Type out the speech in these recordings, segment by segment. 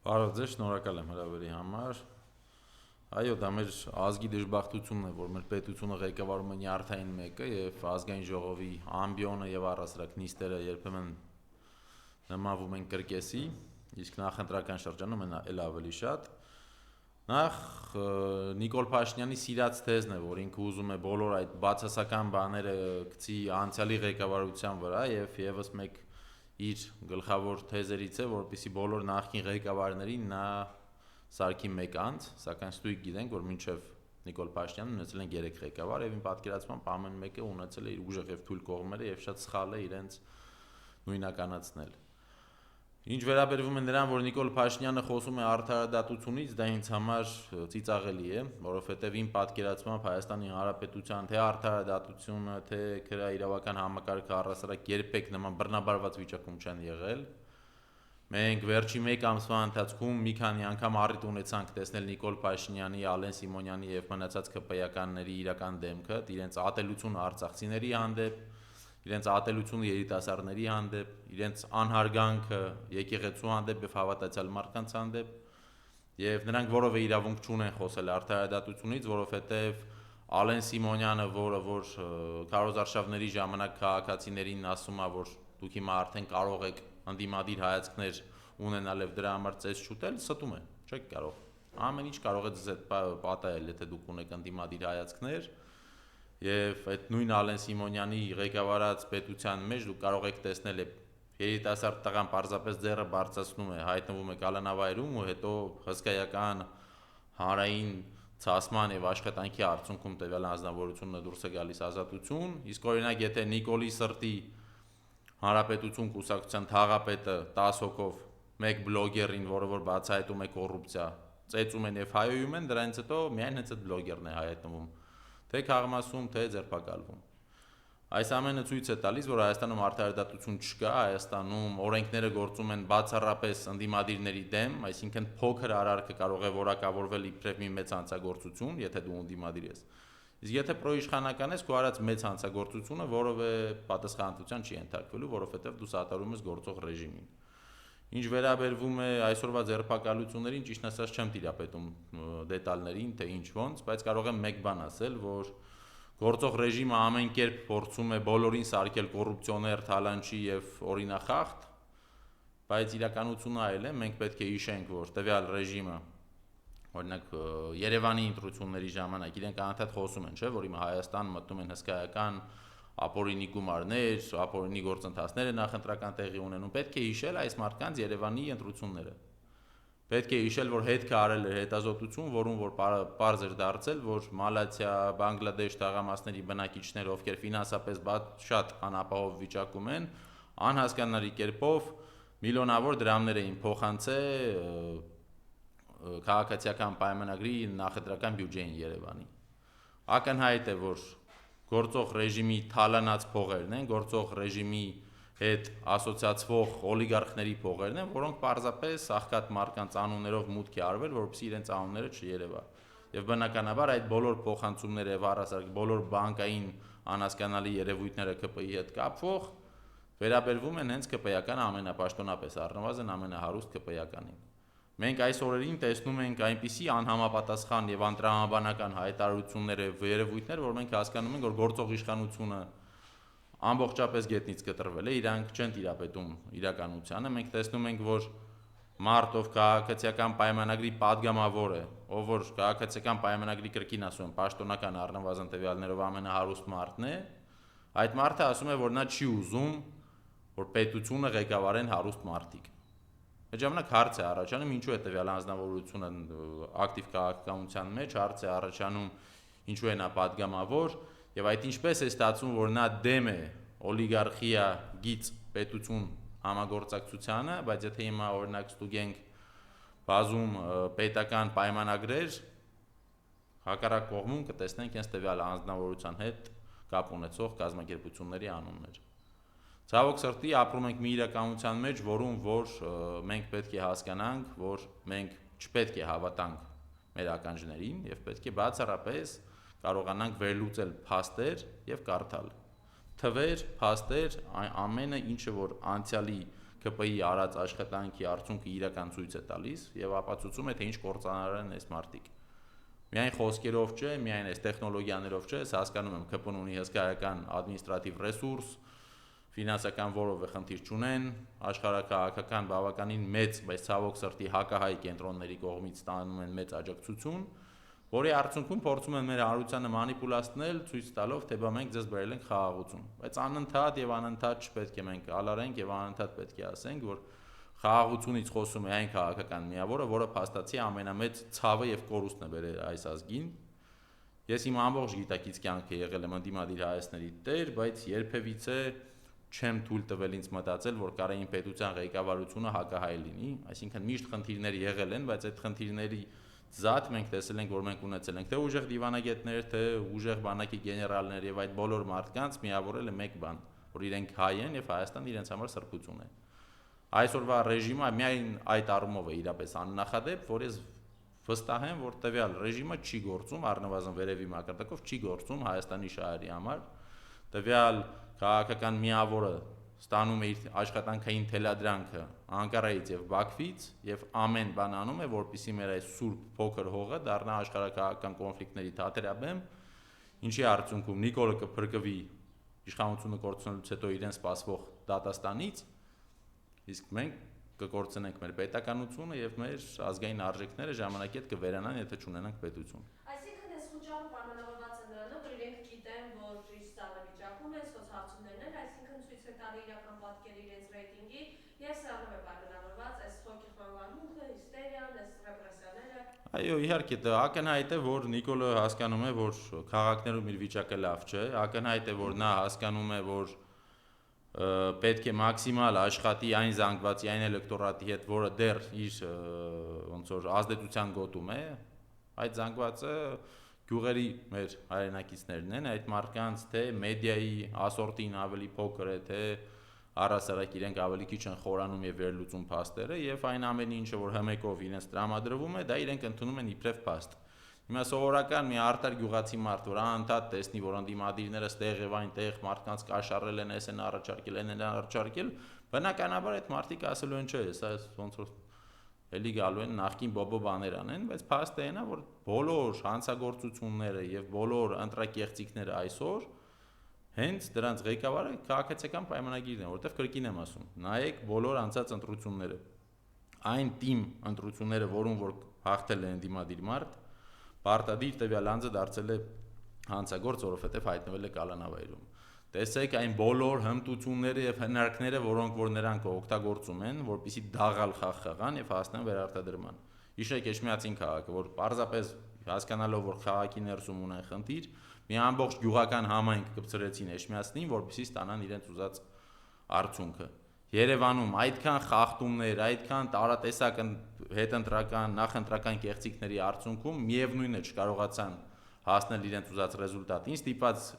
Բարև ձեզ, շնորհակալ եմ հրավերի համար։ Այո, դա մեր ազգի դժբախտությունն է, որ մեր պետությունը ղեկավարում է նյարդային մեկը եւ ազգային ժողովի ամբիոնը եւ առասարակ նիստերը երբեմն նմանվում են կրկեսի, իսկ նախընտրական շրջանում էլ ավելի շատ։ Նախ Նիկոլ Փաշինյանի սիրած թեզն է, որ ինքը ուզում է բոլոր այդ բացասական բաները գցի անցյալի ղեկավարության վրա եւ եւս մեկ իր գլխավոր թեզերից է, որպեսզի բոլոր նախկին ղեկավարներին նա սարքի մեկ անձ, սակայն ստույգ գիտենք, որ մինչև Նիկոլ Փաշինյանն ունեցել են 3 ղեկավար եւ իմ պատկերացմամբ ամեն մեկը ունեցել է իր ուժեղ եւ թույլ կողմերը եւ շատ սխալ է իրենց նույնականացնել։ Ինչ վերաբերվում է նրան, որ Նիկոլ Փաշինյանը խոսում է արդարադատությունից, դա ինձ համար ծիծաղելի է, որովհետև իմ պատկերացմամբ Հայաստանի Հանրապետության թե արդարադատությունը, թե քրեաիրավական համակարգը առասարակ երբեք նման բռնաբարված վիճակում չեն եղել։ Մենք վերջի 1 ամսվա ընթացքում մի քանի անգամ առիթ ունեցանք տեսնել Նիկոլ Փաշինյանի, Ալեն Սիմոնյանի եւ մնացած ԿՊ-ականների իրական դեմքը, իրենց ատելությունը արցախցիների հանդեպ, իրենց ատելությունը երիտասարդների հանդեպ, իրենց անհարգանքը եկեղեցու հանդեպ եւ հավատացյալ մարդկանց հանդեպ, եւ նրանք որևէ իրավունք չունեն խոսել արդարադատությունից, որովհետեւ Ալեն Սիմոնյանը, որ քարոզարշավների ժամանակ քաղաքացիներին ասում է, որ դուք հիմա արդեն կարող եք ընդդիմադիր հայացքներ ունենալ եւ դրա համար ծես շուտել, ստում է, չեք կարող։ Ամեն ինչ կարող է ձեզ հետ պատահել, եթե դուք ունեք ընդդիմադիր հայացքներ։ Եվ այդ նույն Ալեն Սիմոնյանի ղեկավարած պետության մեջ դուք կարող եք տեսնել երիտասարդ տղան պարզապես ձեռը բարձրացնում է, հայտնվում է կալանավայրում ու հետո հսկայական հանրային ցասման եւ աշխատանքի արդյունքում տվյալ անձնավորությունը դուրս է գալիս ազատություն, իսկ օրինակ եթե Նիկոլի սրտի Հանրապետություն կուսակցության թաղապետը 10 հոգով մեկ բլոգերին, որը որ բացահայտում է կոռուպցիա, ծեծում են եւ հայոյում են, դրանից հետո միայն հենց այդ բլոգերն է հայտնվում, թե քաղմասում, թե ձերբակալվում։ Այս ամենը ցույց է տալիս, որ Հայաստանում արդարադատություն չկա, Հայաստանում օրենքները գործում են բացառապես ընդդիմադիրների դեմ, այսինքն փոքր արարքը կարող է որակավորվել իբրև մի մեծ հանցագործություն, եթե դու ընդդիմադիր ես։ Իսկ եթե պրոիշխանական ես, քո արած մեծ հանցագործությունը որևէ պատասխանատվության չի ենթարկվելու, որովհետև դու սատարում ես գործող ռեժիմին։ Ինչ վերաբերվում է այսօրվա ձերբակալություններին, ճիշտ ասած չեմ տիրապետում դետալներին, թե ինչ ոնց, բայց կարող եմ մեկ բան ասել, որ գործող ռեժիմը ամեն կերպ փորձում է բոլորին սարքել կոռուպցիոներ, թալանչի եւ օրինախախտ, բայց իրականությունը այլ է, մենք պետք է հիշենք, որ տվյալ ռեժիմը օրինակ Երևանի ընտրությունների ժամանակ իրենք անընդհատ խոսում են, չէ՞, որ հիմա Հայաստան մտնում են հսկայական ապօրինի գումարներ, ապօրինի գործընթացները նախընտրական տեղի ունենում, պետք է հիշել այս մարդկանց Երևանի ընտրությունները։ Պետք է հիշել, որ հետքը արել էր հետազոտություն, որում որ պարզ էր դարձել, որ Մալաթիա, Բանգլադեշ տաղամասների բնակիչներ, ովքեր ֆինանսապես շատ անապահով վիճակում են, անհասկանալի կերպով միլիոնավոր դրամներ էին փոխանցել քաղաքացիական պայմանագրի նախընտրական բյուջեին Երևանի։ Ակնհայտ է, որ գործող ռեժիմի թալանած փողերն են, գործող ռեժիմի հետ ասոցիացվող օլիգարխների փողերն են, որոնք պարզապես աղքատ մարդկանց անուններով մուտք է արվել, որպեսզի իրենց անունները չերևա։ Եվ բնականաբար այդ բոլոր փոխանցումները եւ առասարակ բոլոր բանկային անհասկանալի երևույթները ԿՊ-ի հետ կապվող վերաբերվում են հենց ԿՊ-ական ամենապաշտոնապես առնվազն ամենահարուստ ԿՊ-ականին։ Մենք այս օրերին տեսնում ենք այնպիսի անհամապատասխան եւ անտրամաբանական հայտարարություններ եւ երևույթներ, որ մենք հասկանում ենք, որ գործող իշխանությունը ամբողջապես գետնից կտրվել է, իրանք չեն տիրապետում իրականությանը, մենք տեսնում ենք, որ մարդ, ով քաղաքացիական պայմանագրի падգամավոր է, ով որ քաղաքացիական պայմանագրի կրկին ասում եմ, պաշտոնական առնվազն տվյալներով ամենահարուստ մարդն է, այդ մարդը ասում է, որ նա չի ուզում, որ պետությունը ղեկավարեն հարուստ մարդիկ։ Այդ ժամանակ հարց է առաջանում, ինչու է տվյալ անձնավորությունը ակտիվ քաղաքականության մեջ, հարց է առաջանում, ինչու է նա падգամավոր, եւ այդ ինչպես է ստացվում, որ նա դեմ է օլիգարխիա գիծ պետություն համագործակցությանը, բայց եթե հիմա օրինակ ստուգենք բազում պետական պայմանագրեր, հակառակ կողմում կտեսնենք հենց տվյալ անձնավորության հետ կապ ունեցող կազմակերպությունների անուններ։ Ցավոք սրտի ապրում ենք մի իրականության մեջ, որում որ մենք պետք է հասկանանք, որ մենք չպետք է հավատանք մեր ականջներին եւ պետք է բացառապես կարողանանք վերլուծել փաստեր եւ կարդալ։ Թվեր, փաստեր, ամենը ինչը որ անցյալի ԿՊ-ի արած աշխատանքի արդյունքը իրական ցույց է տալիս եւ ապացուցում է թե ինչ կործանարար են այս մարդիկ։ Միայն խոսքերով չէ, միայն այս տեխնոլոգիաներով չէ, ես հասկանում եմ ԿՊ-ն ունի հսկայական ադմինիստրատիվ ռեսուրս, ֆինանսական որևէ խնդիր չունեն, աշխարհակահաղական բավականին մեծ, բայց ցավոք սրտի հակահայ կենտրոնների կողմից ստանում են մեծ աջակցություն, որի արդյունքում փորձում են մեր հանրությանը մանիպուլացնել, ցույց տալով, թե բա մենք ձեզ բերել ենք խաղաղություն։ Բայց անընդհատ եւ անընդհատ չպետք է մենք ալարենք եւ անընդհատ պետք է ասենք, որ խաղաղությունից խոսում է այն քաղաքական միավորը, որը փաստացի ամենամեծ ցավը եւ կորուստն է բերել այս ազգին։ Ես իմ ամբողջ գիտակից կյանքը եղել եմ ընդդիմադիր հայացքների տեր, բայց երբևիցե չեմ թույլ տվել ինձ մտածել, որ Կարային պետության ղեկավարությունը հակահայ լինի, այսինքն միշտ խնդիրներ եղել են, բայց այդ խնդիրների զատ մենք տեսել ենք, որ մենք ունեցել ենք թե ուժեղ դիվանագետներ, թե ուժեղ բանակի գեներալներ եւ այդ բոլոր մարդկանց միավորել է մեկ բան, որ իրենք հայ են եւ Հայաստանը իրենց համար սրբություն է։ Այսօրվա ռեժիմը միայն այդ առումով է իրապես աննախադեպ, որ ես վստահ եմ, որ տվյալ ռեժիմը չի գործում, առնվազն վերևի մակարդակով չի գործում Հայաստանի շահերի համար, տվյալ քաղաքական միավորը ստանում է իր աշխատանքային թելադրանքը Անկարայից եւ Բաքվից եւ ամեն բան անում է, որպեսզի մեր այս սուրբ փոքր հողը դառնա աշխարհակահաղական կոնֆլիկտների թատերաբեմ, ինչի արդյունքում Նիկոլը կփրկվի իշխանությունը կորցնելուց հետո իրեն սպասվող դատաստանից, իսկ մենք կկորցնենք մեր պետականությունը եւ մեր ազգային արժեքները ժամանակի հետ կվերանան, եթե չունենանք պետություն։ Այսինքն այս խոչընդոտը պայմանավորված է նրանով, որ իրենք գիտեն, որ ինչ ծավալվիճակում է, սոցհարցումներն են, այսինքն ցույց է տալի իրական պատկերը իրենց ռեյտինգի եւ սրանով է պայմանավորված այս հոգի խանգարումները, հիստերիան, այս ռեպրեսիաները։ Այո, իհարկե, դա ակնհայտ է, որ Նիկոլը հասկանում է, որ քաղաքներում իր վիճակը լավ չէ, ակնհայտ է, որ նա հասկանում է, որ պետք է մաքսիմալ աշխատի այն զանգվածի, այն էլեկտորատի հետ, որը դեռ իր ոնց որ ազդեցության գոտում է, այդ զանգվածը գյուղերի մեր հայրենակիցներն են, այդ մարդկանց թե մեդիայի ասորտին ավելի փոքր է, թե առասարակ իրենք ավելի քիչ են խորանում եւ վերլուծում փաստերը եւ այն ամենը ինչը որ հմեկով իրենց տրամադրվում է, դա իրենք ընդունում են իբրև փաստ։ Հիմա սովորական մի արտար գյուղացի մարդ, որ անընդհատ տեսնի, որ ընդդիմադիրները ստեղ եւ այնտեղ մարդկանց կաշառել են, էս են առաջարկել, են առաջարկել, բնականաբար այդ մարդիկ ասելու են, չէ, սա ոնց որ էլի գալու են նախքին բոբո բաներ անեն, բայց փաստը այն է, որ բոլոր հանցագործությունները եւ բոլոր ընտրակեղծիքները այսօր հենց դրանց ղեկավարը քաղաքացիական պայմանագիրն է, որտեղ կրկին եմ ասում, նայեք բոլոր անցած ընտրությունները, այն թիմ ընտրությունները, որոնց որ հաղթել է ընդդիմադիր մարդ, պարտադիր տվյալ անձը դարձել է հանցագործ, որովհետև հայտնվել է կալանավայրում։ Տեսեք այն բոլոր հմտությունները եւ հնարքները, որոնք որ նրանք օգտագործում են, որպեսզի դաղալ խաղ խաղան եւ հասնեն վերարտադրման։ Հիշեք Էջմիածին քաղաքը, որ պարզապես հասկանալով, որ քաղաքի ներսում ունեն խնդիր, մի ամբողջ գյուղական համայնք կպցրեցին Էջմիածնին, որպեսզի ստանան իրենց ուզած արդյունքը։ Երևանում այդքան խախտումներ, այդքան տարատեսակ հետընտրական, նախընտրական կեղծիքների արդյունքում միևնույնն է չկարողացան հասնել իրենց ուզած ռեզուլտատին, ստիպած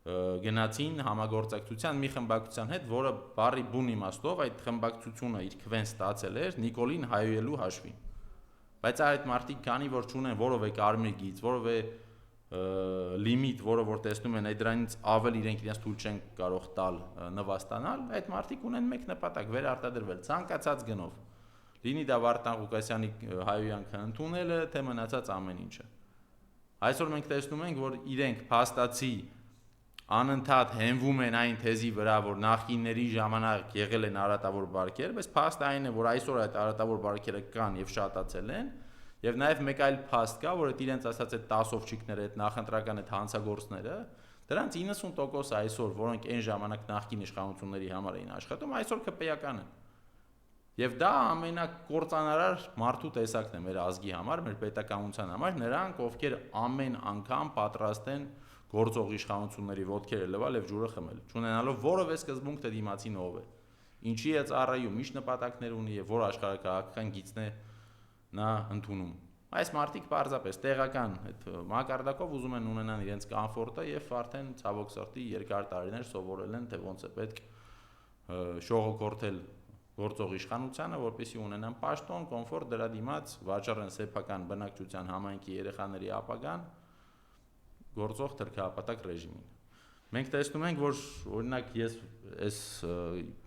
գնացին համագործակցության մի խմբակցության հետ, որը բարի բուն իմաստով այդ խմբակցությունը իր քվեն ստացել էր Նիկոլին հայոյելու հաշվին։ Բայց այդ մարդիկ քանի որ չունեն որևէ կարմիր գիծ, որևէ լիմիտ, որը որ տեսնում են այդ դրանից ավել իրենք իրենց թույլ չեն կարող տալ նվաստանալ, այդ մարդիկ ունեն մեկ նպատակ՝ վերարտադրվել ցանկացած գնով։ Լինի դա Վարդան Ղուկասյանի հայոյանքը ընդունելը, թե մնացած ամեն ինչը։ Այսօր մենք տեսնում ենք, որ իրենք փաստացի անընդհատ հենվում են այն թեզի վրա, որ նախկինների ժամանակ եղել են արատավոր բարքեր, բայց փաստը այն է, որ այսօր այդ արատավոր բարքերը կան եւ շատացել են, եւ նաեւ մեկ այլ փաստ կա, որ այդ իրենց ասած այդ 10 ովչիկները, այդ նախընտրական այդ հանցագործները, դրանց 90% այսօր, որոնք այն ժամանակ նախկին իշխանությունների համար էին աշխատում, այսօր ԿՊ-ական են։ Եվ դա ամենակործանարար մարդու տեսակն է մեր ազգի համար, մեր պետականության համար, նրանք, ովքեր ամեն անգամ պատրաստ են գործող իշխանությունների ոտքերը լվալ եւ ջուրը խմել, չունենալով որևէ սկզբունք թե դիմացին ով է, ինչի է ծառայում, ինչ նպատակներ ունի եւ որ աշխարհակահաղական գիծն է նա ընդունում։ Այս մարդիկ պարզապես տեղական այդ մակարդակով ուզում են ունենան իրենց կոմֆորտը եւ արդեն ցավոք սրտի երկար տարիներ սովորել են թե ոնց է պետք շողոքորթել գործող իշխանությանը, որպեսզի ունենան պաշտոն, կոմֆորտ, դրա դիմաց վաճառեն սեփական բնակչության համայնքի երեխաների ապագան գործող թրքահապատակ ռեժիմին։ Մենք տեսնում ենք, որ օրինակ ես այս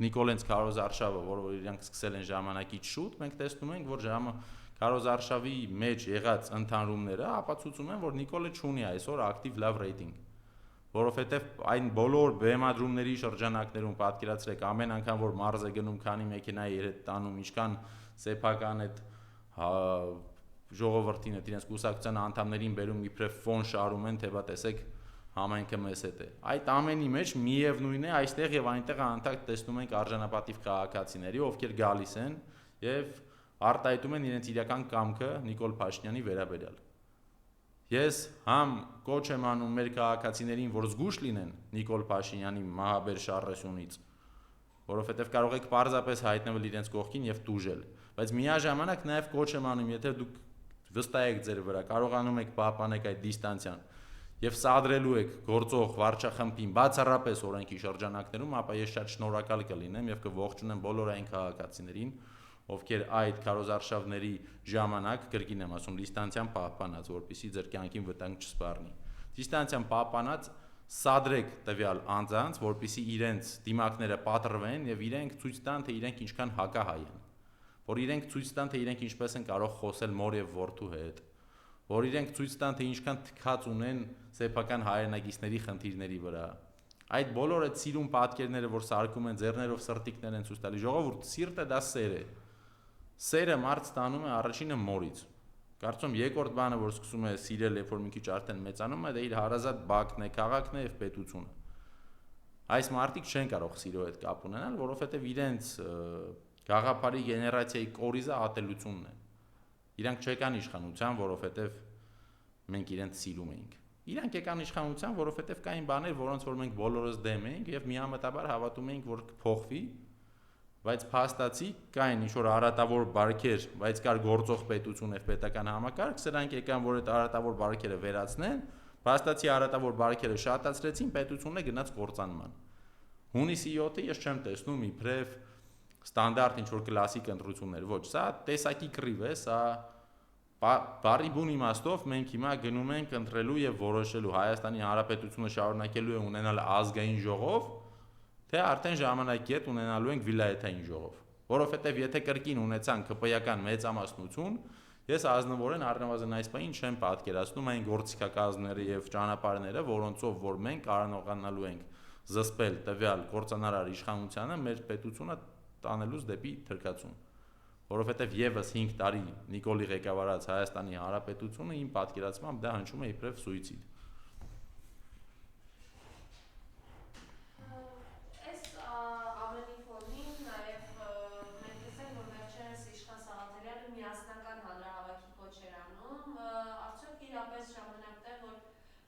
Նիկոլենց քարոզարշավը, որ իրանք սկսել են ժամանակից շուտ, մենք տեսնում ենք, որ քարոզարշավի մեջ եղած ընդհանրումները ապացուցում են, որ Նիկոլը չունի այսօր ակտիվ լավ ռեյտինգ, որովհետև այն բոլոր բեմադրումների շրջանակներում պատկերացրեք ամեն անգամ որ մարզ է գնում, քանի մեքենա է երդ տանում, ինչքան սեփական այդ ժողովրդին այդ իրենց կուսակցության անդամներին բերում իբրև ֆոն շարում են, թե բա տեսեք համայնքը մեզ հետ է։ Այդ ամենի մեջ միևնույն է այստեղ եւ այնտեղ անընդհատ տեսնում ենք արժանապատիվ քաղաքացիների, ովքեր գալիս են եւ արտահայտում են իրենց իրական կամքը Նիկոլ Փաշինյանի վերաբերյալ։ Ես համ կոչ եմ անում մեր քաղաքացիներին, որ զգուշ լինեն Նիկոլ Փաշինյանի մահաբեր շարժությունից, որովհետեւ կարող եք պարզապես հայտնվել իրենց կողքին եւ տուժել, բայց միաժամանակ նաեւ կոչ եմ անում, եթե դուք վստահ եք ձեր վրա, կարողանում եք պահպանել այդ դիստանցիան եւ սադրելու եք գործող վարչախմբին բացառապես օրենքի շրջանակներում, ապա ես շատ շնորհակալ կլինեմ եւ կողջունեմ բոլոր այն քաղաքացիներին, ովքեր այդ քարոզարշավների ժամանակ կրկին եմ ասում դիստանցիան պահպանած, որպեսզի ձեր կյանքին վտանգ չսպառնի։ Դիստանցիան պահպանած սադրեք տվյալ անձանց, որպեսզի իրենց դիմակները պատռվեն եւ իրենք ցույց տան, թե իրենք ինչքան հակահայ են, որ իրենք ցույց տան, թե իրենք ինչպես են կարող խոսել մոր եւ որդու հետ, որ իրենք ցույց տան, թե ինչքան թքած ունեն սեփական հայրենագիցների խնդիրների վրա։ Այդ բոլոր այդ սիրուն պատկերները, որ սարքում են ձեռներով սրտիկներ են ցույց տալի, ժողովուրդ սիրտը դա սեր է։ Սերը մարդ ստանում է առաջինը մորից։ Կարծում երկրորդ բանը, որ սկսում է սիրել, երբ որ մի քիչ արդեն մեծանում է, դա իր հարազատ բակն է, քաղաքն է եւ պետությունը։ Այս մարդիկ չեն կարող սիրո հետ կապ ունենալ, որովհետեւ իրենց գաղափարի գեներացիայի կորիզը ատելությունն է։ Իրանք չեկան իշխանության, որովհետեւ մենք իրենց սիրում էինք։ Իրանք եկան իշխանության, որովհետեւ կային բաներ, որոնց որ մենք բոլորս դեմ էինք եւ միամտաբար հավատում էինք, որ կփոխվի, բայց փաստացի կային ինչ-որ արատավոր բարքեր, բայց կար գործող պետություն եւ պետական համակարգ, սրանք եկան, որ այդ արատավոր բարքերը վերացնեն, փաստացի արատավոր բարքերը շատացրեցին, պետությունը գնաց կործանման։ Հունիսի 7-ը ես չեմ տեսնում իբրև ստանդարտ ինչ-որ կլասիկ ընտրություններ, ոչ, սա տեսակի կռիվ է, սա բարի բուն իմաստով մենք հիմա գնում ենք ընտրելու եւ որոշելու Հայաստանի Հանրապետությունը շարունակելու է ունենալ ազգային ժողով, թե արդեն ժամանակի հետ ունենալու ենք վիլայեթային ժողով, որովհետեւ եթե կրկին ունեցան ԿՊ-ական մեծամասնություն, ես ազնվորեն առնվազն այս պահին չեմ պատկերացնում այն գործիքակազմները եւ ճանապարհները, որոնցով որ մենք կարողանալու ենք զսպել տվյալ կորցանարար իշխանությանը մեր պետությունը տանելուց դեպի թրքացում, որովհետև եւս 5 տարի Նիկոլի ղեկավարած Հայաստանի Հանրապետությունը իմ պատկերացմամբ դա հնչում է իբրև սուիցիդ։ Այս ամենի ֆոնին նաեւ մենք տեսանք, որ վերջերս իշխան Սաղաթելյանը միասնական հանրահավաքի կոչ էր անում, արդյոք իրապես ժամանակն է,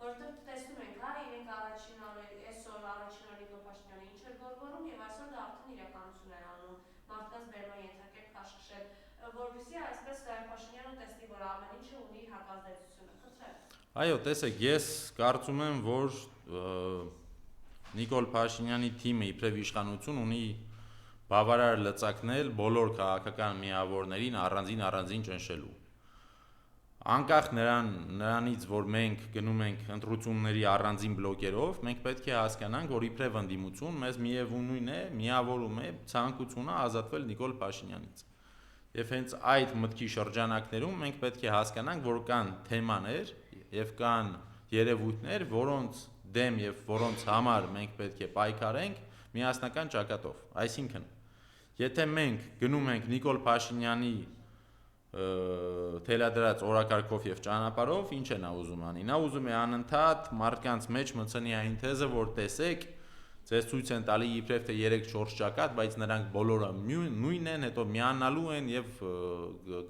որտեղ տեսնում ենք, հա, իրենք այսօր առաջին օրը Նիկոլ Փաշինյանը ինչ էր գորգորում եւ այսօր դա արդեն իրականություն է անում, մարդկանց բերման ենթարկել քաշքշել, որովհետեւ այսպես Լևոն Փաշինյանը տեսնի, որ ամեն ինչը ունի իր հակազդեցությունը, խնդրեմ։ Այո, տեսեք, ես կարծում եմ, որ Նիկոլ Փաշինյանի թիմը իբրև իշխանություն ունի բավարար լծակներ բոլոր քաղաքական միավորներին առանձին ճնշելու։ Անկախ նրանից, որ մենք գնում ենք ընտրությունների առանձին բլոկերով, մենք պետք է հասկանանք, որ իբրև ընդդիմություն մեզ միևնույն է, միավորում է ցանկությունը ազատվել Նիկոլ Փաշինյանից։ Եվ հենց այդ մտքի շրջանակներում մենք պետք է հասկանանք, որ կան թեմաներ եւ կան երևույթներ, որոնց դեմ եւ որոնց համար մենք պետք է պայքարենք միասնական ճակատով։ Այսինքն, եթե մենք գնում ենք Նիկոլ Փաշինյանի թելադրած օրակարգով եւ ճանապարհով, ինչ է նա ուզում անի։ Նա ուզում է անընդհատ մարդկանց մեջ մտցնի այն թեզը, որ տեսեք, ձեզ ցույց են տալի իբրև թե 3-4 ճակատ, բայց նրանք բոլորը նույնն են, հետո միանալու են եւ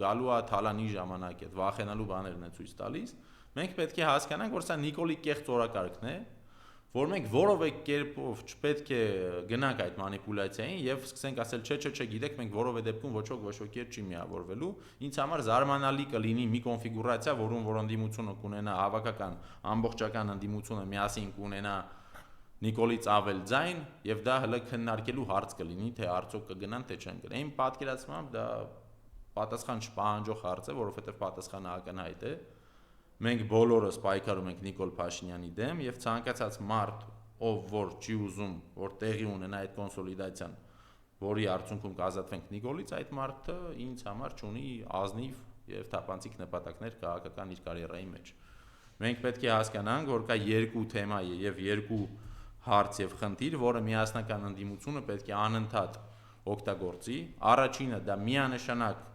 գալու է թալանի ժամանակ այդ վախենալու բաներն է ցույց տալիս։ Մենք պետք է հասկանանք, որ սա Նիկոլի կեղծ օրակարգն է, որ մենք որևէ կերպով չպետք է գնանք այդ մանիպուլյացիային եւ սկսենք ասել չէ, գիտեք, մենք որևէ դեպքում ոչ ոքի հետ չի միավորվելու։ Ինձ համար զարմանալի կլինի մի կոնֆիգուրացիա, որում ընդդիմությունը կունենա հավաքական ամբողջական ընդդիմությունը միասին կունենա Նիկոլից ավել ձայն եւ դա հələ քննարկելու հարց կլինի, թե արդյոք կգնան թե չեն գնա։ Իմ պատկերացմամբ դա պատասխան չպահանջող հարց է, որովհետեւ պատասխանը ակնհայտ է։ Մենք բոլորս պայքարում ենք Նիկոլ Փաշինյանի դեմ եւ ցանկացած մարդ, ով որ չի ուզում, որ տեղի ունենա այդ կոնսոլիդացիան, որի արդյունքում կազատվենք Նիկոլից, այդ մարդը ինձ համար ունի ազնիվ եւ թափանցիկ նպատակներ քաղաքական իր կարիերայի մեջ։ Մենք պետք է հասկանանք, որ կա երկու թեմա եւ երկու հարց եւ խնդիր, որը միասնական ընդդիմությունը պետք է անընդհատ օգտագործի։ Առաջինը դա միանշանակ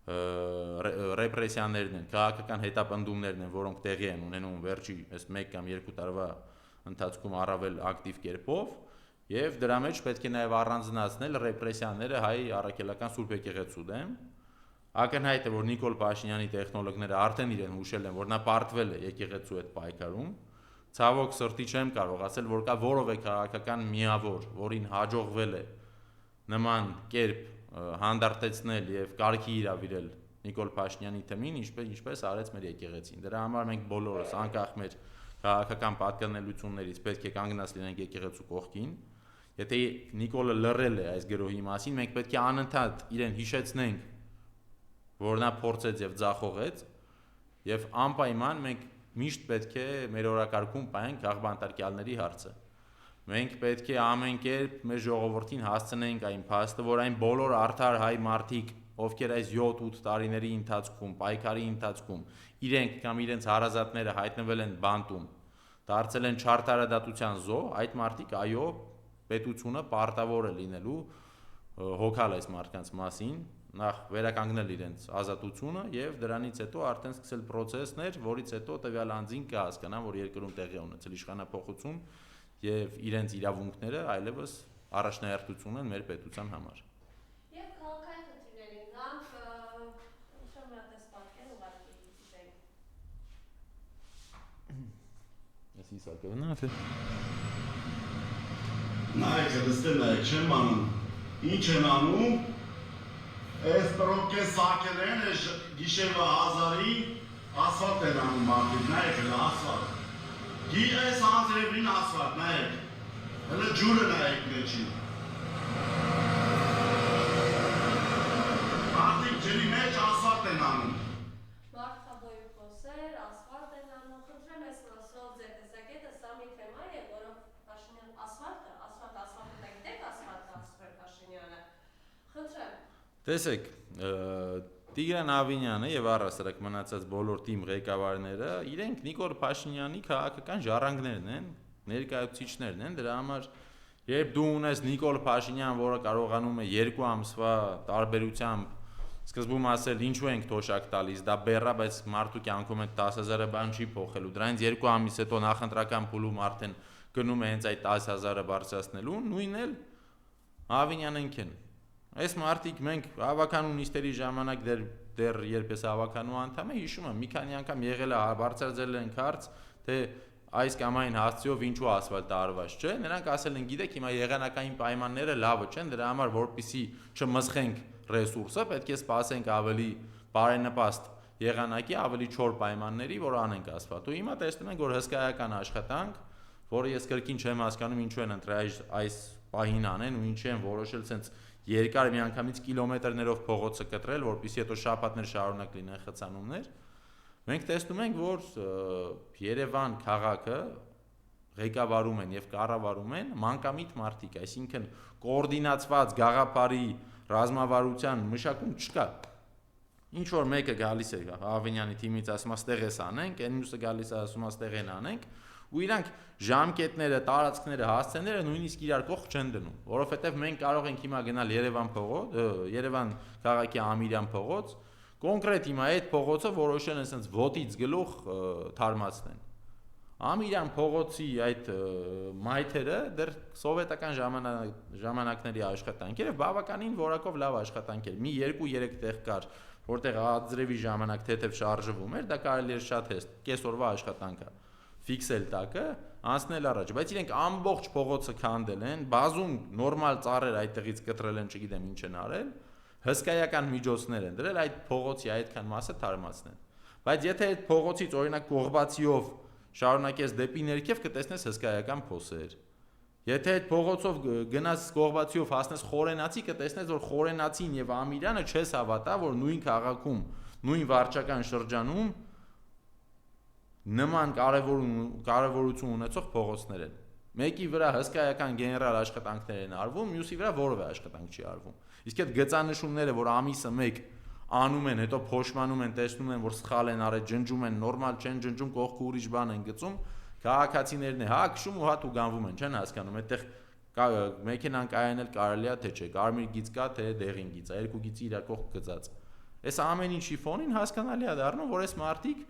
ռեպրեսիաներն են, քաղաքական հետապնդումներն են, որոնք տեղի են ունենում վերջի այս 1 կամ 2 տարվա ընթացքում առավել ակտիվ կերպով, եւ դրա մեջ պետք է նաեւ առանձնացնել ռեպրեսիաները հայ առաքելական Սուրբ եկեղեցու դեմ։ Ակնհայտ է, որ Նիկոլ Փաշինյանի տեխնոլոգները արդեն իրեն հուշել են, որ նա պարտվել է եկեղեցու այդ պայքարում։ Ցավոք սրտի չեմ կարող ասել, որ կա որևէ քաղաքական միավոր, որին հաջողվել է նման կերպ հանդարտեցնել եւ կարգի իրավիրել Նիկոլ Փաշինյանի թմին, ինչպես արեց մեր եկեղեցին։ Դրա համար մենք բոլորս, անկախ մեր քաղաքական պատկանելություններից, պետք է կանգնած լինենք եկեղեցու կողքին։ Եթե Նիկոլը լռել է այս գրոհի մասին, մենք պետք է անընդհատ իրեն հիշեցնենք, որ նա փորձեց եւ ձախողեց, եւ անպայման մենք միշտ պետք է մեր օրակարգում պահենք աղբանտարկյալների հարցը։ Մենք պետք է ամեն կերպ մեր ժողովրդին հասցնենք այն փաստը, որ այն բոլոր արդար հայ մարդիկ, ովքեր այս 7-8 տարիների ընթացքում, պայքարի ընթացքում իրենք կամ իրենց հարազատները հայտնվել են բանտում, դարձել են չարթարադատության զոհ, այդ մարդիկ այո, պետությունը պարտավոր է լինելու հոգալ այս մարդկանց մասին, նախ վերականգնել իրենց ազատությունը եւ դրանից հետո արդեն սկսել process-ներ, որից հետո տվյալ անձին կհասկանան, որ երկրում տեղի ունեցել իշխանափոխություն եւ իրենց իրավունքները այլևս առաջնահերթություն են մեր պետության համար։ Եվ քաղաքային խնդիրներին գանք, ուսում եմ պատկեր ուղարկի դիտենք։ Ես իսակովնա թե նայեք, դստել նայեք, չեմ անում, ինչ են անում, այս պրոկե սակել են, գիշերվա հազարի ասվատ են անում մարդիկ, նայեք էլ ասվատ, այս անձրևին ասվատ, նայեք, հլը ջուրը նայեք մեջին, մարդիկ ջրի մեջ ասվատ են անում, Մարդաբոյու խոսեր, ասվալտ են անում, խնդրեմ ես մասով ձեր տեսակետը, սա մի թեմա է, որով Փաշինյան ասվալտը գիտեք ասվալտը ասվեր Փաշինյանը, խնդրեմ։ Տեսեք, Տիգրան Ավինյանը եւ առասարակ մնացած բոլոր թիմ ղեկավարները իրենք Նիկոլ Փաշինյանի քաղաքական ժառանգներն են, ներկայացուցիչներն են, դրա համար երբ դու ունես Նիկոլ Փաշինյան, որը կարողանում է 2 ամսվա տարբերությամբ սկզբում ասել ինչու ենք թոշակ տալիս, դա բեռա, բայց մարդու կյանքում այդ 10,000-ը բան չի փոխելու, դրանից 2 ամիս հետո նախընտրական փուլում արդեն գնում է հենց այդ 10,000-ը բարձրացնելու, նույնն էլ Ավինյանենք են։ Այս մարդիկ մենք հավաքանու նիստերի ժամանակ դեռ երբ ես հավաքանու անդամ եմ, հիշում եմ, մի քանի անգամ եղել է բարձրացել ենք հարց, թե այս կամ այն հասցեով ինչու ասֆալտը արված չէ, նրանք ասել են, գիտեք, հիմա եղանակային պայմանները լավը չեն, դրա համար որպեսզի չմզխենք ռեսուրսը, պետք է սպասենք ավելի բարենպաստ եղանակի, ավելի չոր պայմանների, որ անենք ասֆալտ։ Ու հիմա տեսնում ենք, որ հսկայական աշխատանք, որը ես կրկին չեմ հասկանում ինչու են ընտրել այս պահին անեն ու ինչու են որոշել ցենց երկար միանգամից կիլոմետրներով փողոցը կտրել, որպեսզի հետո շաբաթներ շարունակ լինեն խցանումներ։ Մենք տեսնում ենք, որ Երևան քաղաքը ղեկավարում են եւ կառավարում են մանկամիտ մարդիկ, այսինքն կոորդինացված գաղափարի ռազմավարության մշակում չկա։ Ինչ որ մեկը գալիս է Ավինյանի թիմից ասում է ստեղ էս անենք, այն մյուսը գալիս է ասում է ստեղ են անենք, ու իրանք ժամկետները, տարածքները, հասցեները նույնիսկ իրար կողք չեն դնում, որովհետև մենք կարող ենք հիմա գնալ Երևան փողոց, Երևան քաղաքի Ամիրյան փողոց, կոնկրետ հիմա այդ փողոցը որոշել են ասենց ոտից գլուխ թարմացնեն։ Ամիրյան փողոցի այդ մայթերը դեռ սովետական ժամանակների աշխատանքեր եւ բավականին որակով լավ աշխատանք էր։ Մի 2-3 տեղ կար, որտեղ ածրևի ժամանակ թեթև շարժվում էր, դա կարելի էր շատ հեշտ կեսօրվա աշխատանք է ֆիքսել տակը, անցնել առաջ, բայց իրենք ամբողջ փողոցը քանդել են, բազում նորմալ ծառեր այդտեղից կտրել են, չգիտեմ ինչ են արել, հսկայական միջոցներ են դրել այդ փողոցի այդքան մասը թարմացնեն։ Բայց եթե այդ փողոցից օրինակ Կողբացիով շարունակես դեպի ներքև կտեսնես հսկայական փոսեր։ Եթե այդ փողոցով գնաս Կողբացիով հասնես Խորենացի, կտեսնես որ Խորենացին եւ Ամիրյանը չես հավատա, որ նույն քաղաքում, նույն վարչական շրջանում նման կարևորություն ունեցող փողոցներ են։ Մեկի վրա հսկայական գեներալ աշխատանքներ են արվում, մյուսի վրա որևէ աշխատանք չի արվում։ Իսկ այդ գծանշումները, որ ամիսը մեկ անում են, հետո փոշմանում են, տեսնում են, որ սխալ են արել, ջնջում են, նորմալ չեն ջնջում, կողքը ուրիշ բան են գծում, քաղաքացիներն է հա քշում ու հա ու գանվում են, չեն հասկանում, այդտեղ մեքենան կայանել կարելի է թե չէ, կարմիր գիծ կա թե դեղին գիծ, երկու գիծի իրար կողք գծած։ Այս ամեն ինչի ֆոնին հասկանալի է դառնում, որ այս մարդիկ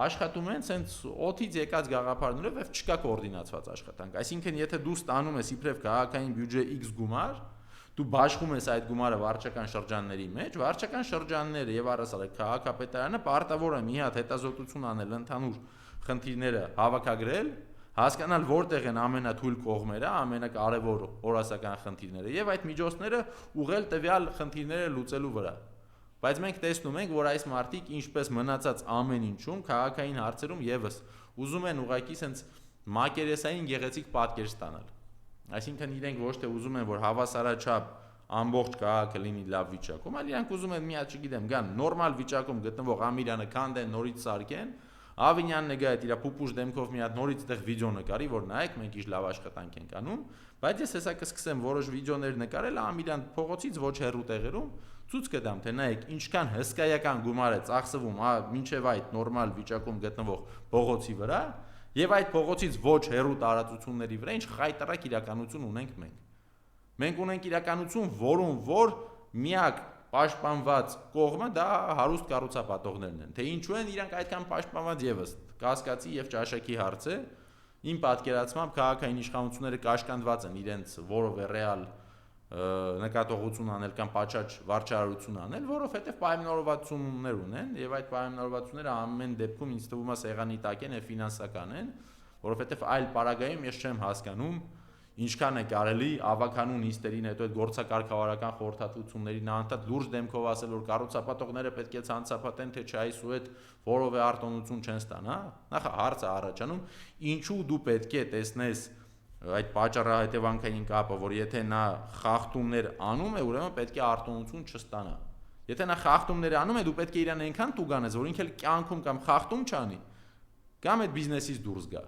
աշխատում են սենց օթից եկած գաղափարներով եւ չկա կոորդինացված աշխատանք։ Այսինքն, եթե դու ստանում ես իբրև քաղաքային բյուջե X գումար, դու բաշխում ես այդ գումարը վարչական շրջանների մեջ, վարչական շրջանները եւ առասարակ քաղաքապետարանը պարտավոր է մի հատ հետազոտություն անել ընդհանուր խնդիրները հավաքագրել, հասկանալ որտեղ են ամենաթույլ կողմերը, ամենակարևոր օրասական խնդիրները եւ այդ միջոցները ուղղել տվյալ խնդիրները լուծելու վրա։ Բայց մենք տեսնում ենք, որ այս մարդիկ ինչպես մնացած ամեն ինչում քաղաքային հարցերում եւս ուզում են ուղղակի sense մակերեսային գեղեցիկ պատկեր ստանալ։ Այսինքն իրենք ոչ թե ուզում են, որ հավասարաչափ ամբողջ քաղաքը լինի լավ վիճակում, այլ իրանք ուզում են մի հատ, չգիտեմ, գան նորմալ վիճակում գտնվող Ամիրյանը քանդեն, նորից սարքեն, Ավինյանն է գա այդ իր պուպուշ դեմքով մի հատ նորից այդտեղ վիդեո նկարի, որ նայեք, մենք ինչ լավ աշխատանք ենք անում, բայց ես հեսա կսկսեմ որոշ վիդեոներ նկարել Ամիրյան փողոցից ոչ հեռու տեղերում, ցույց կտամ, թե նայեք, ինչքան հսկայական գումար է ծախսվում մինչև այդ նորմալ վիճակում գտնվող փողոցի վրա, եւ այդ փողոցից ոչ հեռու տարածությունների վրա ինչ խայտարակ իրականություն ունենք մենք։ Մենք ունենք իրականություն, որում որ միակ պաշտպանված կողմը դա հարուստ կառուցապատողներն են։ Թե ինչու են իրանք այդքան պաշտպանված եւս կասկածի եւ ճաշակի հարց է։ Իմ պատկերացմամբ քաղաքային իշխանությունները կաշկանդված են իրենց որովե ռեալ նկատողություն անել կամ պատշաճ վարչարարություն անել, որովհետեւ պայմանավորվածություններ ունեն եւ այդ պայմանավորվածությունները ամեն դեպքում ինձ թվում է սեղանի տակ են եւ ֆինանսական են, որովհետեւ այլ պարագայում ես չեմ հասկանում ինչքան է կարելի ավականու նիստերին հետո այդ գործակարգավարական խորհրդատվություններին անդադ լուրջ դեմքով ասել, որ կառուցապատողները պետք է ցանցապատեն, թե չէ այսուհետ որովե արտոնություն չեն ստանա, նախ հարցը առաջանում, ինչու դու պետք է տեսնես այդ պատճառահետևանքային կապը, որ եթե նա խախտումներ անում է, ուրեմն պետք է արտոնություն չստանա։ Եթե նա խախտումներ անում է, դու պետք է իրան այնքան տուգանես, որ ինքը էլ կյանքում կամ խախտում չանի, կամ այդ բիզնեսից դուրս գա։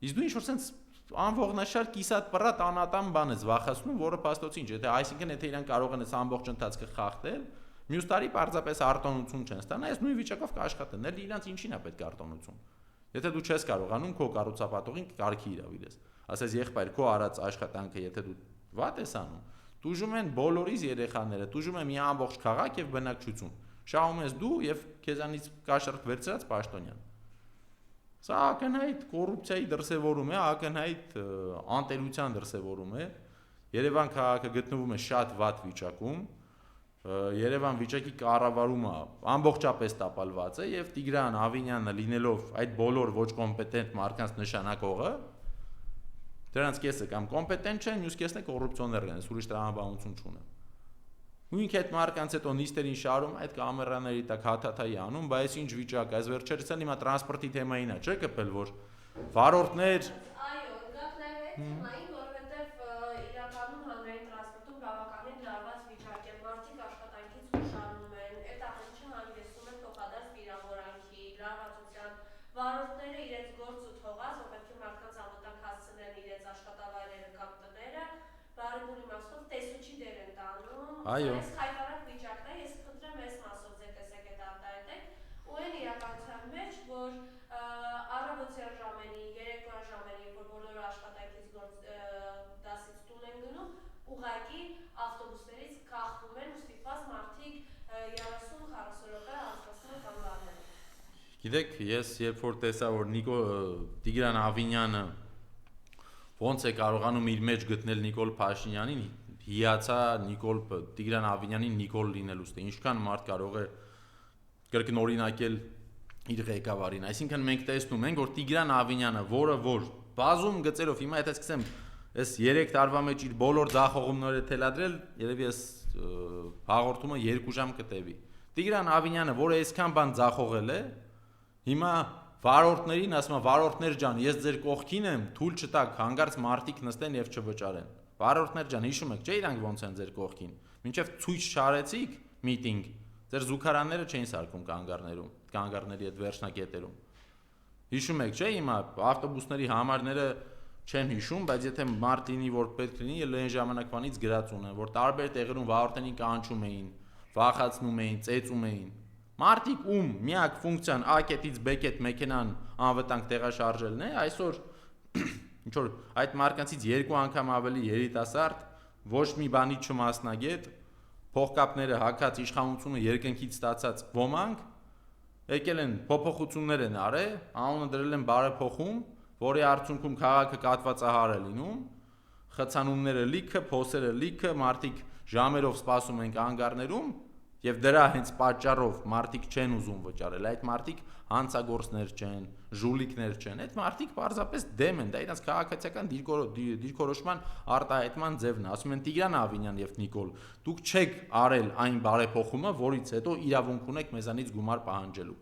Իսկ դու ինչ-որ sense անողնաշար կիսատ պրատ անատամ բան ես վախացնում, որը փաստոցի ինչ, եթե այսինքն եթե իրան կարող են այս ամբողջ ընթացքը խախտել, մյուս տարի պարզապես արտոնություն չեն ստանա, այս նույն վիճակով կաշխատեն, էլ իրանց ինչին է պետք արտոնություն։ Եթե դու չես կարողանում քո կառուցապատողին կարգի իրավիլես, ասես եղբայր քո արած աշխատանքը, եթե դու վատ ես անում, տուժում են բոլորիս երեխաները, տուժում է մի ամբողջ քաղաք եւ բնակչություն։ Շահում ես դու եւ քեզանից կաշառք վերցրած պաշտոնյան։ Սա ակնհայտ կոռուպցիայի դրսևորում է, ակնհայտ անտերության դրսևորում է։ Երևան քաղաքը գտնվում է շատ վատ վիճակում, Երևան վիճակի կառավարումը ամբողջապես տապալված է եւ Տիգրան Ավինյանը լինելով այդ բոլոր ոչ կոմպետենտ մարդկանց նշանակողը, դրանց կեսը կամ կոմպետենտ չեն, մյուս կեսն է կոռուպցիոներ են, ուրիշ տրամաբանություն չունեն։ Նույնք այդ մարդկանց հետո նիստերին շարում այդ կամերաների տակ հաթաթայի անում, բայց ինչ վիճակ, այս վերջերս էլ հիմա տրանսպորտի թեմային է, չէ՞ կպել, որ վարորդներ Այո, գաք նաև այդ թեմային, որովհետև իրականում հանրային տրանսպորտում բավականին լարված վիճակ է, մարդիկ աշխատանքից ուշանում են, այդ ամենը հանգեցնում է փոխադարձ վիրավորանքի, լարվածության, վարորդները իրենց գործը թողած, որ պետք է մարդկանց անվտանգ հասցնեն իրենց աշխատավայրերը կամ տները, բարեբուն իմաստով տեսուչի դեր են տանում։ Այո։ Այս խայտարակ վիճակն է, ես խնդրեմ այս մասով ձեր տեսեք այդ արտահայտեք, ու այն իրականության մեջ, որ առավոտյան ժամերի, երեկոյան ժամերի, որ բոլորը աշխատանքից դասից տուն են գնում, ուղղակի ավտոբուսներից կախվում են ու ստիպված մարդիկ 30-40 րոպե անցկացնում են կանգառներում։ Գիտեք, ես երբ որ տեսա, որ Տիգրան Ավինյանը ոնց է կարողանում իր մեջ գտնել Նիկոլ Փաշինյանին, հիացա Տիգրան Ավինյանին Նիկոլ լինելուց, թե ինչքան մարդ կարող է կրկնօրինակել իր ղեկավարին։ Այսինքն մենք տեսնում ենք, որ Տիգրան Ավինյանը, որը որ բազում գծերով հիմա եթե սկսեմ այս 3 տարվա մեջ իր բոլոր ձախողումները թելադրել, երևի այս հաղորդումը 2 ժամ կտևի։ Տիգրան Ավինյանը, որը այսքան բան ձախողել է, հիմա վարորդներին ասում է, վարորդներ ջան, ես ձեր կողքին եմ, թույլ չտաք, հանգարց մարդիկ նստեն եւ չվճարեն։ Վարորդներ ջան, հիշում եք, չէ՞ իրանք ոնց են ձեր կողքին։ Մինչեւ ցույց չարեցիք միտինգ, ձեր զուգարանները չէին սարքում կանգառներում, կանգառների այդ վերջնակետերում։ Հիշում եք, չէ՞ հիմա ավտոբուսների համարները չեմ հիշում, բայց եթե մարդ լինի, որ պետք լինի, այն ժամանակվանից գրած ունեն, որ տարբեր տեղերում վաղորդենին կանչում էին, վախացնում էին, ծեծում էին։ Մարդիկ ում միակ ֆունկցիան A կետից B կետ մեքենան անվտանգ տեղաշարժելն է, այսօր ինչ որ այդ մարկանցից 2 անգամ ավելի երիտասարդ, ոչ մի բանի չմասնագետ, փողկապները հակած իշխանությունը երկնքից ստացած ոմանք եկել են փոփոխություններ են արել, անունը դրել են բարեփոխում, որի արդյունքում քաղաքը կատվածահար է լինում, խցանումները լիքը, փոսերը լիքը, մարդիկ ժամերով սպասում են կանգառներում եւ դրա հենց պատճառով մարդիկ չեն ուզում վճարել, այդ մարդիկ հանցագործներ չեն, ժուլիկներ չեն, այդ մարդիկ պարզապես դեմ են, դա իրենց քաղաքացիական դիրքորոշման արտահայտման ձևն է, ասում են Տիգրան Ավինյան եւ Նիկոլ, դուք չեք արել այն բարեփոխումը, որից հետո իրավունք ունեք մեզանից գումար պահանջելու։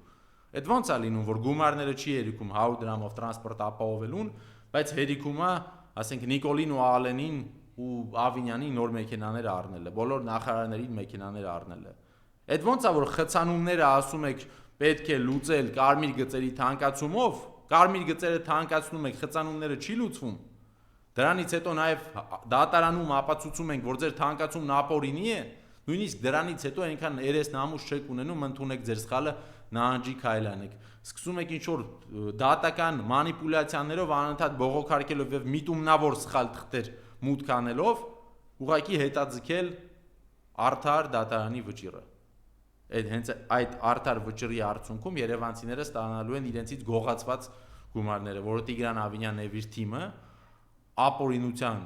Այդ ոնց է լինում, որ գումարները չի հերիքում 100 դրամով տրանսպորտ ապահովելուն, բայց հերիքում է, ասենք Նիկոլին ու Ալենին ու Ավինյանին նոր մեքենաներ առնելը, բոլոր նախարարներին մեքենաներ առնելը։ Այդ ոնց է որ խցանումները ասում եք պետք է լուծել կարմիր գծերի թանկացումով, կարմիր գծերը թանկացնում եք, խցանումները չի լուծվում։ Դրանից հետո նաև դատարանում ապացուցում ենք, որ ձեր թանկացումն ապօրինի է, նույնիսկ դրանից հետո այնքան երես նամուս չեք ունենում, ընդունեք ձեր սխալը նահանջի քայլանեք։ Սկսում եք ինչ որ դատական մանիպուլյացիաներով անընդհատ բողոքարկելով եւ միտումնավոր սխալ թղթեր մուտք անելով, ուղղակի հետաձգել արդար դատարանի վճիռը։ Հենց այդ արդար վճռի արդյունքում երևանցիները ստանալու են իրենցից գողացված գումարները, որը Տիգրան Ավինյանն եւ իր թիմը ապօրինության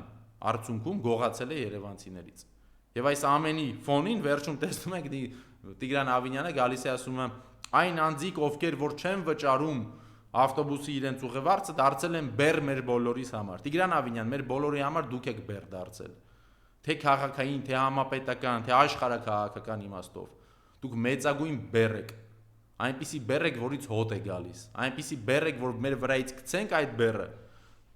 արդյունքում գողացել է երևանցիներից։ Եվ այս ամենի ֆոնին վերջում տեսնում եք Տիգրան Ավինյանը գալիս է ասում է այն անձիկ, ովքեր որ չեն վճարում ավտոբուսի իրենց ուղևորը դարձել են բեռ մեր բոլորիս համար։ Տիգրան Ավինյան, մեր բոլորի համար դուք եք բեռ դարձել։ Թե քաղաքային, թե համապետական, թե աշխարհաքաղաքական իմաստով։ Դուք մեծագույն բեռ եք, այնպիսի բեռ եք, որից հոտ է գալիս, այնպիսի բեռ եք, որ մեր վրայից գցենք այդ բեռը,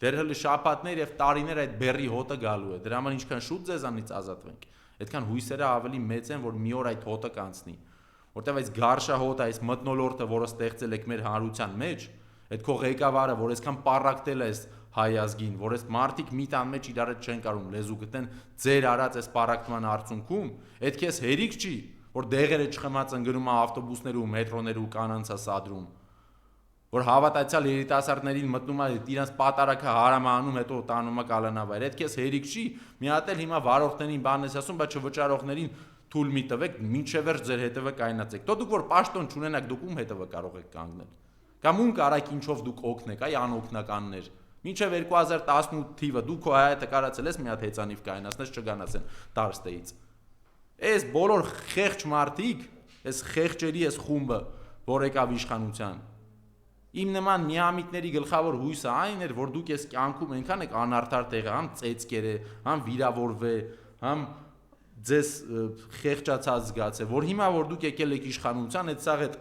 դեռ հələ շաբաթներ եւ տարիներ այդ բեռի հոտը գալու է, դրա համար ինչքան շուտ ձեզանից ազատվենք, այդքան հույսերը ավելի մեծ են, որ մի օր այդ հոտը կանցնի, որտեւ այս գարշահոտը, այս մթնոլորտը, որը ստեղծել եք մեր հանրության մեջ, այդ քո ղեկավարը, որ այսքան պարակտել է հայ ազգին, որ այս մարդիկ մի տան մեջ իրար հետ չեն կարող լեզու գտեն ձեր արած այս պարակտման արդյունքում, այդ քեզ հերիք չի, որ դեղերը չխմած ընկնում է ավտոբուսներում, մետրոներում, կանանց սադրում, որ հավատացյալ երիտասարդներին մտնում է իրենց պատարակը հարամանում, հետո տանում է կալանավայր, այդ քեզ հերիք չի, մի հատ էլ հիմա վարորդներին բան ես ասում, բայց չվճարողներին թույլ մի տվեք, մինչև վերջ ձեր հետևը կայնացեք, դուք որ պաշտոն չունենաք, դուք ում հետևը կարող եք կանգնել, կամ ում կարաք ինչով դուք օգնեք, այ անօգնականներ, մինչև 2018 թիվը դու քո հայտը կարացել ես մի հատ հեծանիվ կայնացնես չգանացեն տարստեից։ Այս բոլոր խեղճ մարդիկ, այս խեղճերի այս խումբը, որ եկավ իշխանության, իմ նման միամիտների գլխավոր հույսը այն էր, որ դուք այս կյանքում այնքան եք անարդար տեղը, համ ծեծկեր է, համ վիրավորվե, համ ձեզ խեղճացած զգացե, որ հիմա որ դուք եկել եք իշխանության, այդ սաղ այդ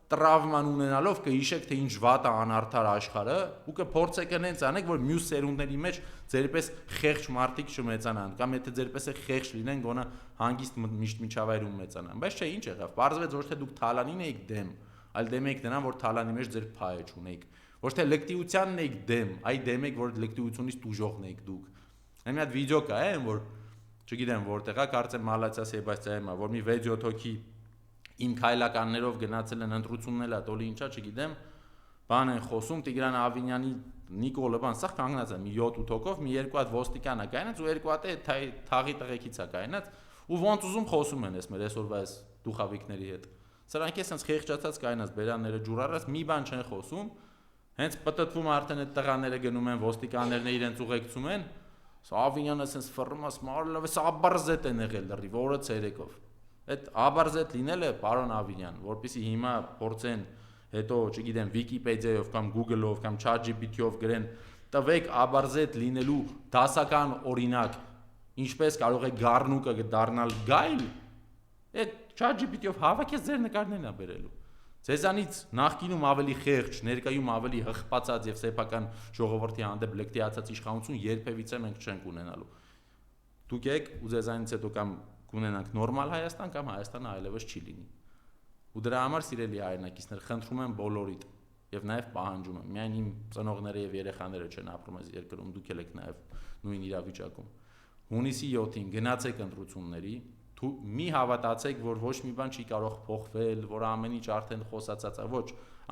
տրավման ունենալով կհիշեք, թե ինչ վատ է անարդար աշխարհը, ու կփորձեք հենց անեք, որ մյուս սերունդների մեջ ձերպես խեղճ մարդիկ չմեծանան, կամ եթե ձերպես է խեղճ լինեն, գոնե հանգիստ միշտ միջավայրում մեծանան, բայց չէ, ինչ եղավ, պարզվեց ոչ թե դուք թալանին եք դեմ, այլ դեմ եք նրան, որ թալանի մեջ ձեր փայը չունեք, ոչ թե լկտիությանն եք դեմ, այլ դեմ եք, որ լկտիությունից տուժողն եք դուք։ Այն մի հատ վիդեո կա, որ չգիտեմ որտեղ է, կարծեմ Մալացիա Սեբաստիայանը, որ մի 6-7 հոգի իմ քայլականներով գնացել են ընտրություններ ա, տոլի ինչա, չգիտեմ, բան են խոսում, Տիգրան Ավինյանի Նիկոլը բան, սա կանգնած է մի 7-8 հոգով, մի երկու հատ ոստիկան է կայնած ու երկու հատ է թաղի տղեկից է կայնած ու ոնց ուզում խոսում են ես մեր այսօրվա այս դուխավիկների հետ։ Սրանք էս հենց խեղճացած կայնած բերանները ջուրարած մի բան չեն խոսում, հենց պտտվում արդեն այդ տղաները գնում են ոստիկաններն իրենց ուղեկցում են, Ավինյանը ասես ֆռում է, սմարլով է, աբարզետ են եղել լրիվ օրը ցերեկով։ Այդ աբարզետ լինելը պարոն Ավինյան, որպեսզի հիմա փորձեն հետո, չգիտեմ, Վիկիպեդիայով կամ Google-ով կամ ChatGPT-ով գրեն, տվեք աբարզետ լինելու դասական օրինակ, ինչպես կարող է գառնուկը դառնալ գայլ, այդ ChatGPT-ով հավաքես ձեր նկարներն է բերելու։ Ձեզանից նախկինում ավելի խեղճ, ներկայում ավելի հղպացած եւ սեփական ժողովրդի հանդեպ լկտիացած իշխանություն երբևիցե մենք չենք ունենալու։ Դուք եք ու ձեզանից հետո կամ կունենանք նորմալ Հայաստան կամ Հայաստանը այլևս չի լինի։ Ու դրա համար սիրելի հայրենակիցներ, խնդրում եմ բոլորիդ, եւ նաեւ պահանջում եմ։ Միայն իմ ծնողները եւ երեխաները չեն ապրում այս երկրում, դուք եք նաեւ նույն իրավիճակում։ Հունիսի 7-ին գնացեք ընտրությունների, մի հավատացեք, որ ոչ մի բան չի կարող փոխվել, որ ամեն ինչ արդեն խոսացած է, ոչ,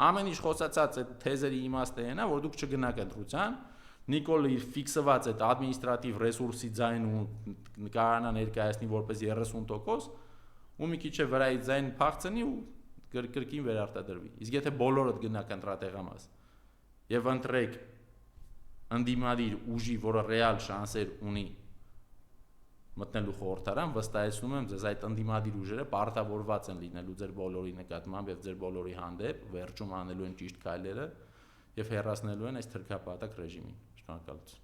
ամեն ինչ խոսացած այդ թեզերի իմաստը այն է, որ դուք չգնաք ընտրության, Նիկոլը իր ֆիքսված այդ ադմինիստրատիվ ռեսուրսի ձայն ու կարողանա ներկայացնի որպես 30%, ու մի քիչ է վրայի ձայն փախցնի ու կրկին վերարտադրվի։ Իսկ եթե բոլորդ գնաք ընտրատեղամաս եւ ընտրեք ընդդիմադիր ուժի, որը ռեալ շանսեր ունի մտնելու խորհրդարան, վստահեցնում եմ ձեզ այդ ընդդիմադիր ուժերը պարտավորված են լինելու ձեր բոլորի նկատմամբ եւ ձեր բոլորի հանդեպ, վերջում անելու են ճիշտ քայլերը եւ հեռացնելու են այս թրքապատակ ռեժիմին։ Շնորհակալություն։